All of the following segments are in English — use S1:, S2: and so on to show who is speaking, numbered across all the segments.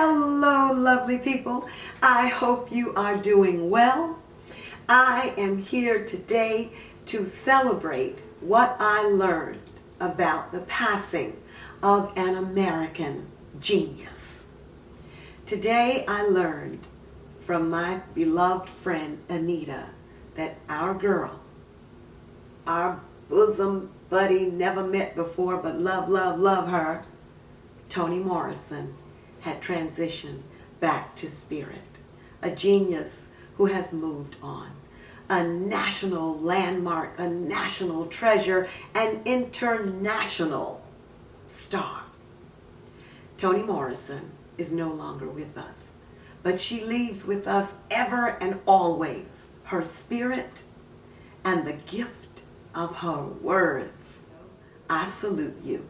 S1: Hello, lovely people. I hope you are doing well. I am here today to celebrate what I learned about the passing of an American genius. Today I learned from my beloved friend Anita that our girl, our bosom buddy, never met before but love her, Toni Morrison, had transitioned back to spirit. A genius who has moved on. A national landmark, a national treasure, an international star. Toni Morrison is no longer with us, but she leaves with us ever and always her spirit and the gift of her words. I salute you.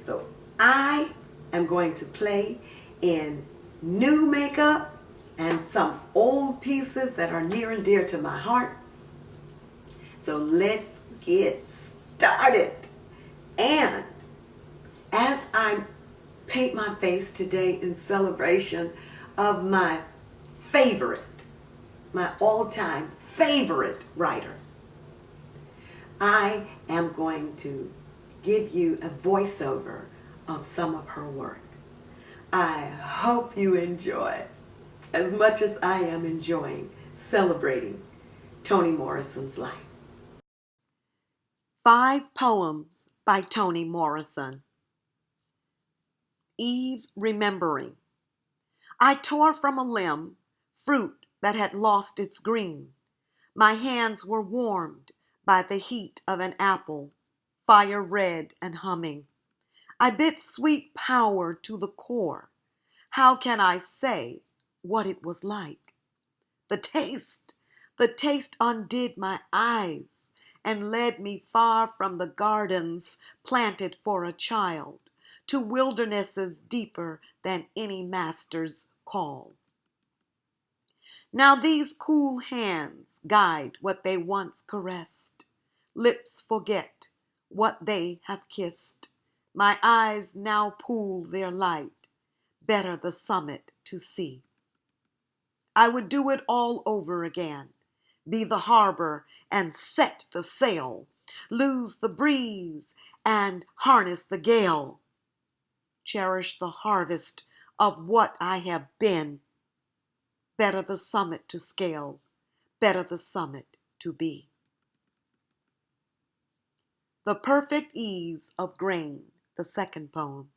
S1: So I am going to play in new makeup and some old pieces that are near and dear to my heart. So let's get started. And as I paint my face today in celebration of my favorite, my all-time favorite writer, I am going to give you a voiceover of some of her work. I hope you enjoy as much as I am enjoying celebrating Toni Morrison's life. 5 poems by Toni Morrison. Eve remembering. I tore from a limb fruit that had lost its green. My hands were warmed by the heat of an apple, fire red and humming. I bit sweet power to the core. How can I say what it was like? The taste undid my eyes and led me far from the gardens planted for a child to wildernesses deeper than any master's call. Now these cool hands guide what they once caressed. Lips forget what they have kissed. My eyes now pool their light, better the summit to see. I would do it all over again, be the harbor and set the sail, lose the breeze and harness the gale. Cherish the harvest of what I have been. Better the summit to scale, better the summit to be. The perfect ease of grain, the second poem.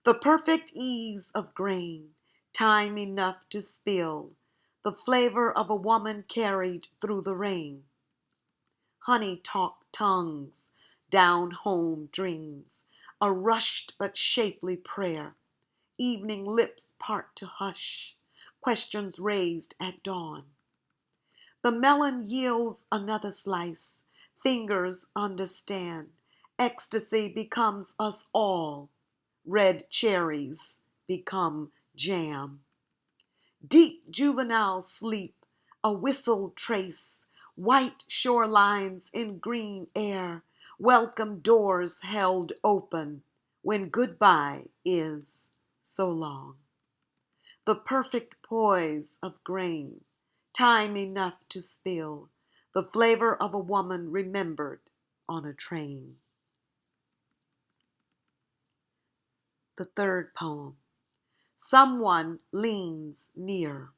S1: The perfect ease of grain, time enough to spill, the flavor of a woman carried through the rain. Honey talk tongues, down home dreams, a rushed but shapely prayer. Evening lips part to hush, questions raised at dawn. The melon yields another slice, fingers understand. Ecstasy becomes us all. Red cherries become jam. Deep juvenile sleep, a whistle trace, white shorelines in green air, welcome doors held open when goodbye is so long. The perfect poise of grain, time enough to spill, the flavor of a woman remembered on a train. The third poem. Someone leans near.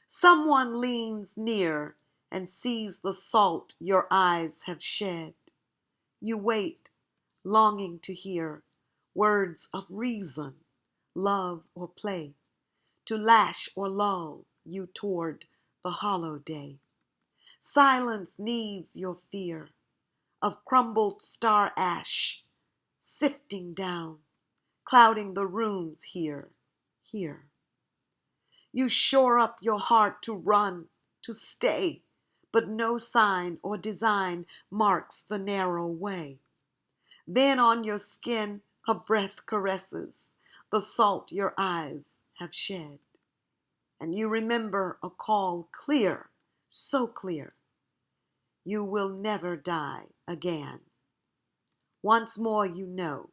S1: Someone leans near and sees the salt your eyes have shed. You wait, longing to hear words of reason, love or play, to lash or lull you toward the hollow day. Silence needs your fear of crumbled star ash sifting down, clouding the rooms here. You shore up your heart to run, to stay, but no sign or design marks the narrow way. Then on your skin a breath caresses the salt your eyes have shed. And you remember a call clear, so clear. You will never die again. Once more you know,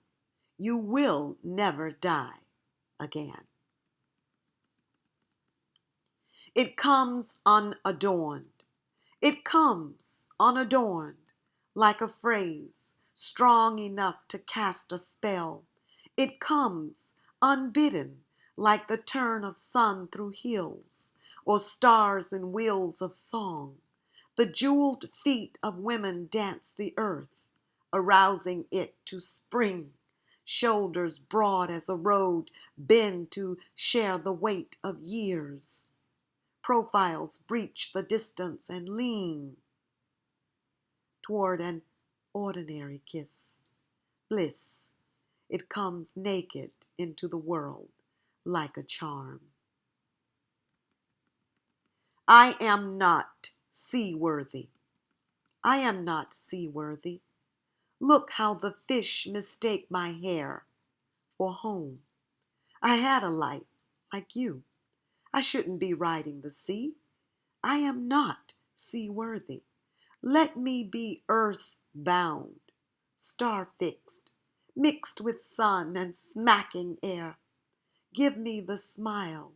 S1: you will never die again. It comes unadorned. It comes unadorned, like a phrase strong enough to cast a spell. It comes unbidden, like the turn of sun through hills, or stars and wheels of song. The jeweled feet of women dance the earth, arousing it to spring. Shoulders broad as a road bend to share the weight of years. Profiles breach the distance and lean toward an ordinary kiss. Bliss, it comes naked into the world like a charm. I am not seaworthy. I am not seaworthy. Look how the fish mistake my hair for home. I had a life like you. I shouldn't be riding the sea. I am not seaworthy. Let me be earth-bound, star-fixed, mixed with sun and smacking air. Give me the smile,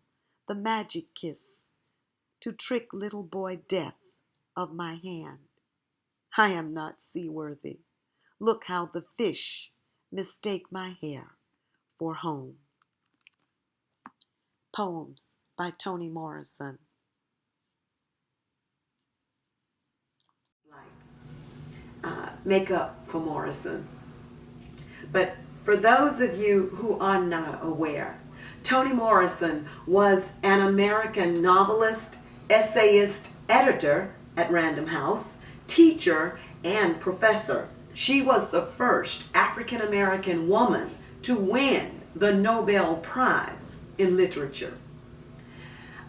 S1: the magic kiss, to trick little boy death of my hand. I am not seaworthy. Look how the fish mistake my hair for home. Poems by Toni Morrison. Make up for Morrison. But for those of you who are not aware, Toni Morrison was an American novelist, essayist, editor at Random House, teacher, and professor. She was the first African American woman to win the Nobel Prize in Literature.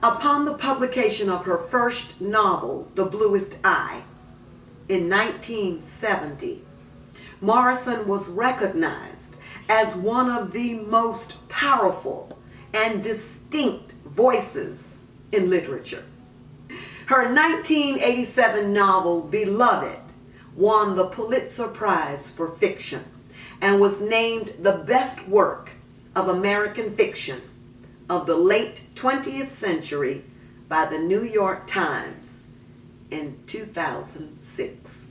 S1: Upon the publication of her first novel, The Bluest Eye, in 1970, Morrison was recognized as one of the most powerful and distinct voices in literature. Her 1987 novel, Beloved, won the Pulitzer Prize for Fiction and was named the best work of American fiction of the late 20th century by the New York Times in 2006.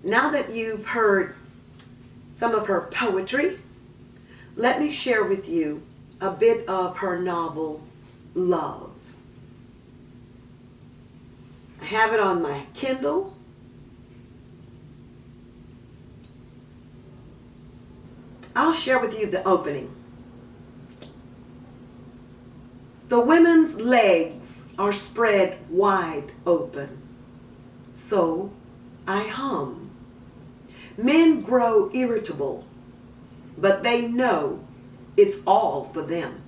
S1: Now that you've heard some of her poetry, let me share with you a bit of her novel, Love. I have it on my Kindle. I'll share with you the opening. The women's legs are spread wide open, so I hum. Men grow irritable, but they know it's all for them.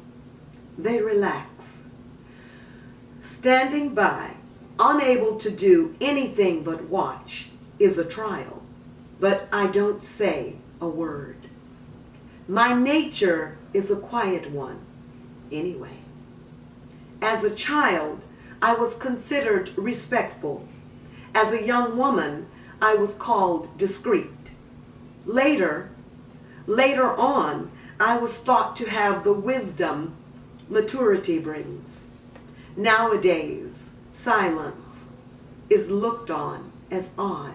S1: They relax. Standing by, unable to do anything but watch, is a trial, but I don't say a word. My nature is a quiet one, anyway. As a child, I was considered respectful. As a young woman, I was called discreet. Later on, I was thought to have the wisdom maturity brings. Nowadays, silence is looked on as odd,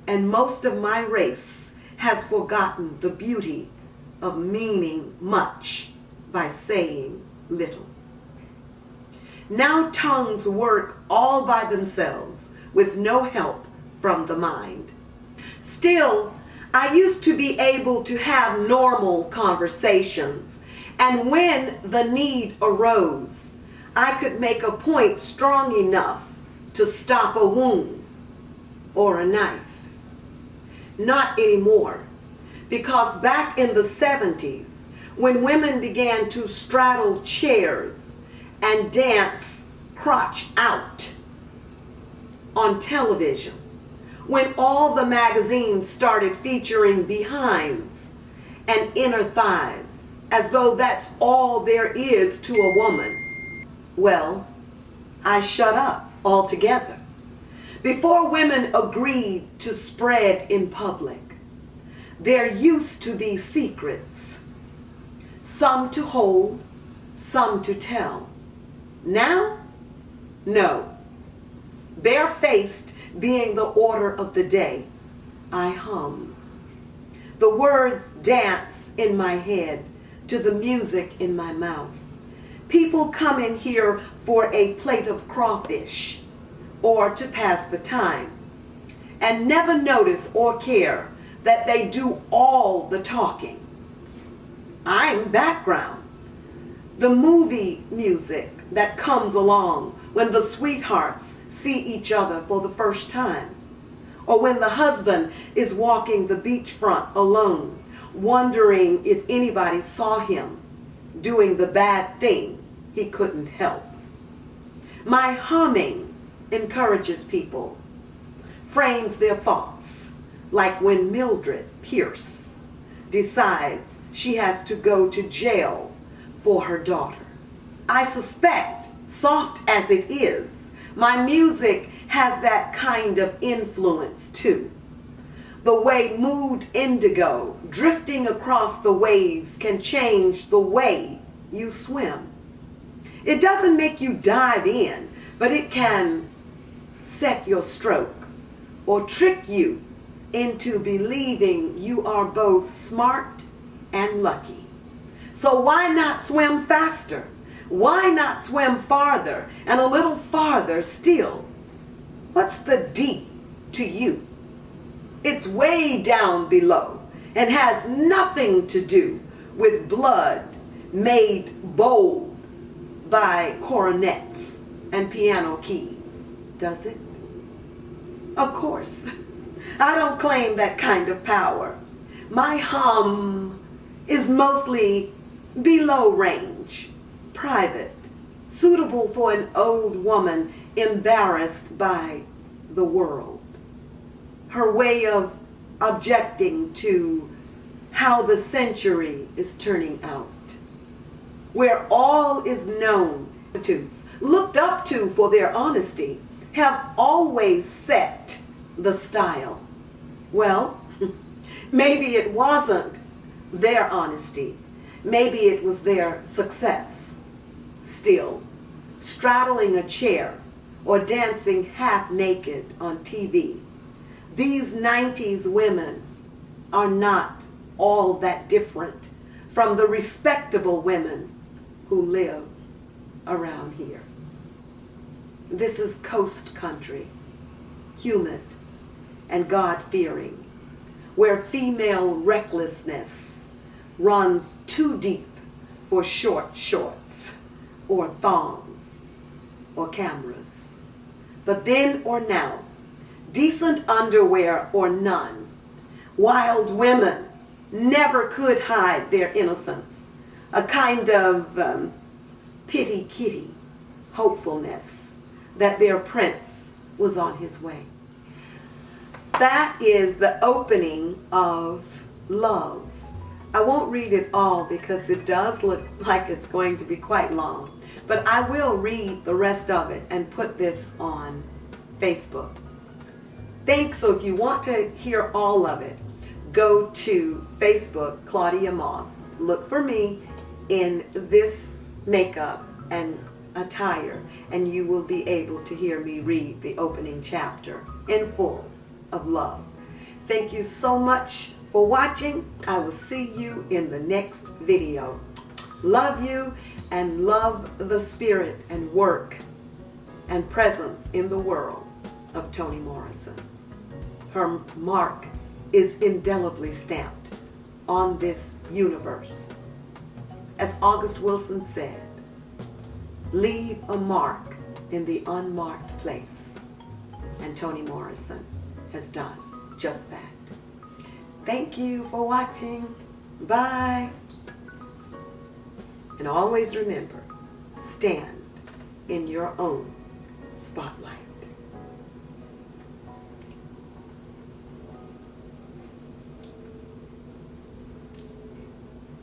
S1: and most of my race has forgotten the beauty of meaning much by saying little. Now tongues work all by themselves with no help from the mind. Still, I used to be able to have normal conversations, and when the need arose, I could make a point strong enough to stop a wound or a knife. Not anymore, because back in the 70s, when women began to straddle chairs and dance crotch out on television, when all the magazines started featuring behinds and inner thighs, as though that's all there is to a woman, well, I shut up altogether. Before women agreed to spread in public, there used to be secrets. some to hold, some to tell. Now, no. Barefaced being the order of the day, I hum. The words dance in my head to the music in my mouth. People come in here for a plate of crawfish or to pass the time and never notice or care that they do all the talking. I'm background. The movie music that comes along when the sweethearts see each other for the first time, or when the husband is walking the beachfront alone, wondering if anybody saw him doing the bad thing he couldn't help. My humming encourages people, frames their thoughts, like when Mildred Pierce decides she has to go to jail for her daughter. I suspect, soft as it is, my music has that kind of influence too. The way mood indigo drifting across the waves can change the way you swim. It doesn't make you dive in, but it can set your stroke or trick you into believing you are both smart and lucky. So why not swim faster? Why not swim farther and a little farther still? What's the deep to you? It's way down below and has nothing to do with blood made bold by coronets and piano keys, does it? Of course. I don't claim that kind of power. My hum is mostly below range, private, suitable for an old woman embarrassed by the world. Her way of objecting to how the century is turning out, where all is known, institutes looked up to for their honesty, have always set the style. Well, maybe it wasn't their honesty. Maybe it was their success. Still, straddling a chair or dancing half naked on TV, these 90s women are not all that different from the respectable women who live around here. This is coast country, humid and God-fearing, where female recklessness runs too deep for short shorts or thongs or cameras. But then or now, decent underwear or none, wild women never could hide their innocence, a kind of pity kitty hopefulness that their prince was on his way. That is the opening of Love. I won't read it all because it does look like it's going to be quite long, but I will read the rest of it and put this on Facebook. So if you want to hear all of it, go to Facebook, Claudia Moss. Look for me in this makeup and attire, and you will be able to hear me read the opening chapter in full of Love. Thank you so much for watching. I will see you in the next video. Love you and love the spirit and work and presence in the world of Toni Morrison. Her mark is indelibly stamped on this universe. As August Wilson said, leave a mark in the unmarked place. And Toni Morrison has done just that. Thank you for watching. Bye. And always remember, stand in your own spotlight.